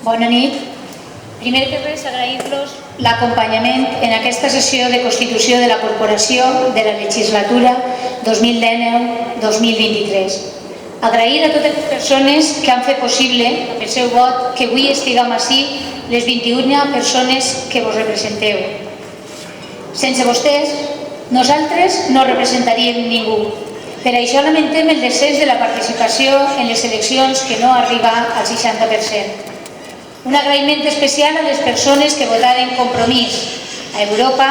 Bona nit. Primer que res, agrair-los l'acompanyament en aquesta sessió de constitució de la Corporació de la legislatura 2019-2023. Agrair a totes les persones que han fet possible, amb el seu vot, que avui estiguem ací, les 21 persones que vos representeu. Sense vostès, nosaltres no representaríem ningú. Per això lamentem el descens de la participació en les eleccions, que no arriba al 60%. Un agraïment especial a les persones que votaren Compromís, a Europa,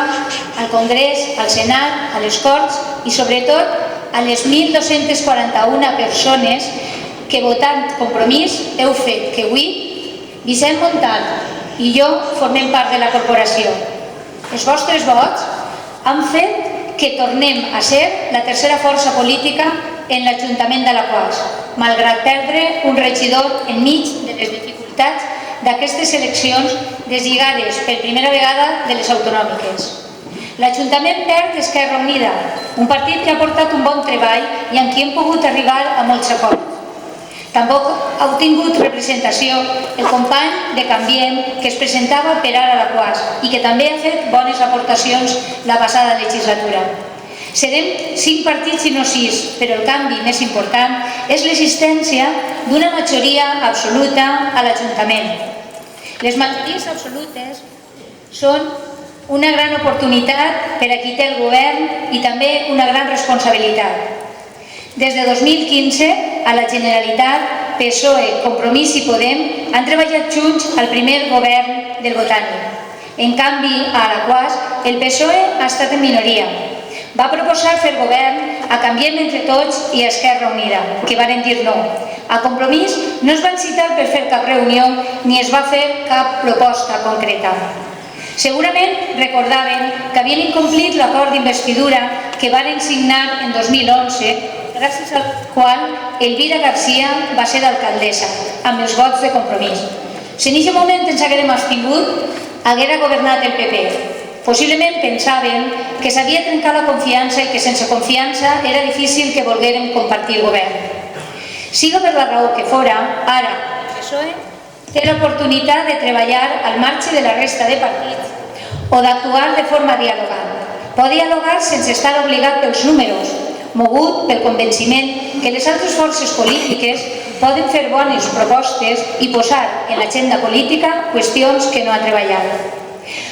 al Congrés, al Senat, a les Corts i sobretot a les 1.241 persones que votant Compromís heu fet que avui Vicent Montal i jo formem part de la corporació. Els vostres vots han fet que tornem a ser la tercera força política en l'Ajuntament d'Alaquàs, malgrat perdre un regidor enmig de les dificultats d'aquestes eleccions deslligades per primera vegada de les autonòmiques. L'Ajuntament perd Esquerra Unida, un partit que ha portat un bon treball i amb qui hem pogut arribar a molts acords. Tampoc ha obtingut representació el company de Canviem que es presentava per ara a Alaquàs i que també ha fet bones aportacions la passada legislatura. Serem 5 partits i no 6, però el canvi més important és l'existència d'una majoria absoluta a l'Ajuntament. Les majories absolutes són una gran oportunitat per a qui té el govern i també una gran responsabilitat. Des de 2015, a la Generalitat, PSOE, Compromís i Podem han treballat junts al primer govern del Botànic. En canvi, a Alaquàs, el PSOE ha estat en minoria. Va proposar fer govern a Canviem entre Tots i a Esquerra Unida, que varen dir no. A Compromís no es van citar per fer cap reunió ni es va fer cap proposta concreta. Segurament recordaven que havien incomplit l'acord d'investidura que varen signar en 2011, gràcies al qual Elvira García va ser alcaldessa, amb els vots de Compromís. Si en aquest moment ens haguérem abstingut, haguera governat el PP. Possiblement pensaven que s'havia trencat la confiança i que sense confiança era difícil que volguérem compartir el govern. Siga per la raó que fora, ara el PSOE té l'oportunitat de treballar al marge de la resta de partits o d'actuar de forma dialogant. Pot dialogar sense estar obligat pels números, mogut pel convenciment que les altres forces polítiques poden fer bones propostes i posar en l'agenda política qüestions que no ha treballat.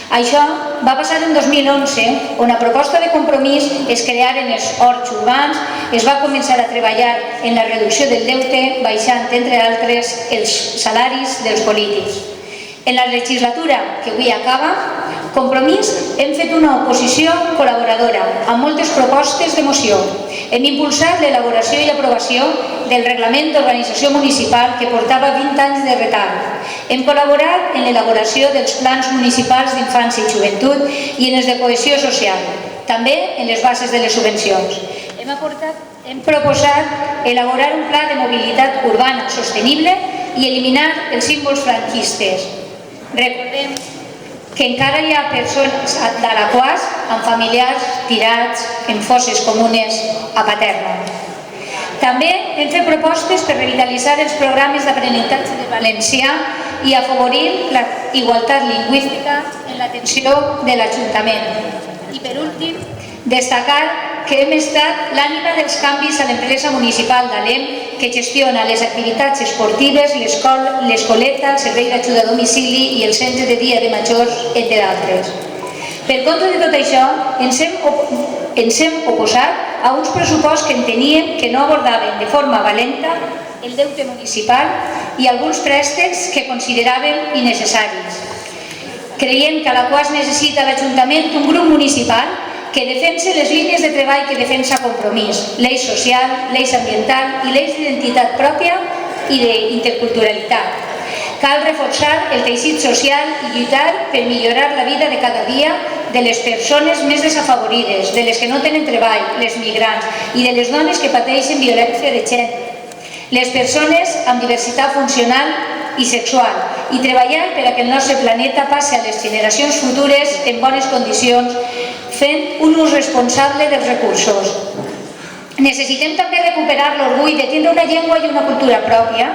Això va passar en 2011, on a proposta de Compromís es crearen els horts urbans, es va començar a treballar en la reducció del deute, baixant, entre altres, els salaris dels polítics. En la legislatura que avui acaba, Compromís hem fet una oposició col·laboradora, amb moltes propostes de moció. Hem impulsat l'elaboració i aprovació del Reglament d'Organització Municipal que portava 20 anys de retard. Hem col·laborat en l'elaboració dels plans municipals d'infància i joventut i en els de cohesió social, també en les bases de les subvencions. Hem proposat elaborar un pla de mobilitat urbana sostenible i eliminar els símbols franquistes. Recordem que encara hi ha persones d'Alaquàs amb familiars tirats en fosses comunes a Paterna. També hem fet propostes per revitalitzar els programes d'aprenentatge de valencià i afavorir la igualtat lingüística en l'atenció de l'Ajuntament. I per últim, destacar que hem estat l'ànima dels canvis a l'empresa municipal d'Alem que gestiona les activitats esportives, l'escoleta, el servei d'ajuda a domicili i el centre de dia de majors, entre d'altres. Per contra de tot això, ens hem oposat a uns pressuposts que enteníem que no abordaven de forma valenta el deute municipal i alguns préstecs que consideràvem innecessaris. Creiem que Alaquàs necessita a l'Ajuntament un grup municipal que defensa les línies de treball que defensa Compromís, l'eix social, l'eix ambiental i l'eix d'identitat pròpia i d'interculturalitat. Cal reforçar el teixit social i lluitar per millorar la vida de cada dia de les persones més desafavorides, de les que no tenen treball, les migrants i de les dones que pateixen violència de gènere, les persones amb diversitat funcional i sexual i treballar per a que el nostre planeta passi a les generacions futures en bones condicions fent un ús responsable dels recursos. Necessitem també recuperar l'orgull de tindre una llengua i una cultura pròpia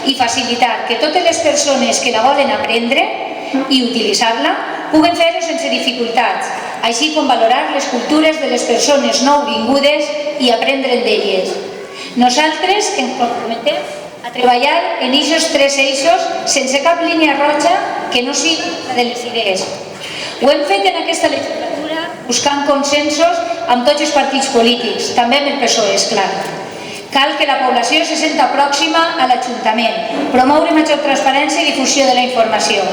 i facilitar que totes les persones que la volen aprendre i utilitzar-la puguen fer-ho sense dificultats, així com valorar les cultures de les persones nouvingudes i aprendre d'elles. Nosaltres ens comprometem a treballar en aquests 3 eixos sense cap línia roja que no sigui la de les idees. Ho hem fet en aquesta legislatura buscant consensos amb tots els partits polítics, també amb el PSOE, és clar. Cal que la població se senta pròxima a l'Ajuntament, promoure major transparència i difusió de la informació.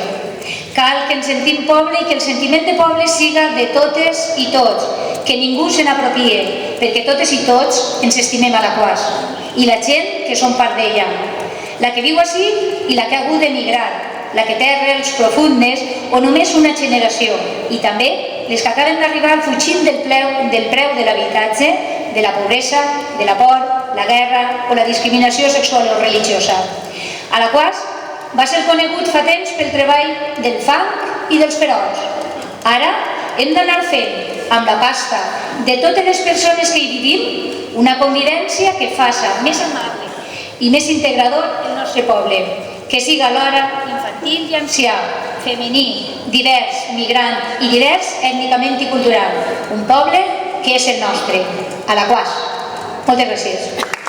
Cal que ens sentim poble i que el sentiment de poble siga de totes i tots, que ningú se n'apropie, perquè totes i tots ens estimem a l'Aquàs, i la gent que som part d'ella, la que viu ací i la que ha hagut d'emigrar, la que té arrels profundes o només una generació, i també les que acaben d'arribar fugint del preu de l'habitatge, de la pobresa, de la por, la guerra o la discriminació sexual o religiosa. Alaquàs va ser conegut fa temps pel treball del fang i dels perols. Ara hem d'anar fent, amb la pasta de totes les persones que hi vivim, una convivència que faça més amable i més integrador el nostre poble, que siga alhora infantil i ancià, femení, divers, migrant i divers ètnicament i cultural. Un poble que és el nostre, Alaquàs. Moltes gràcies.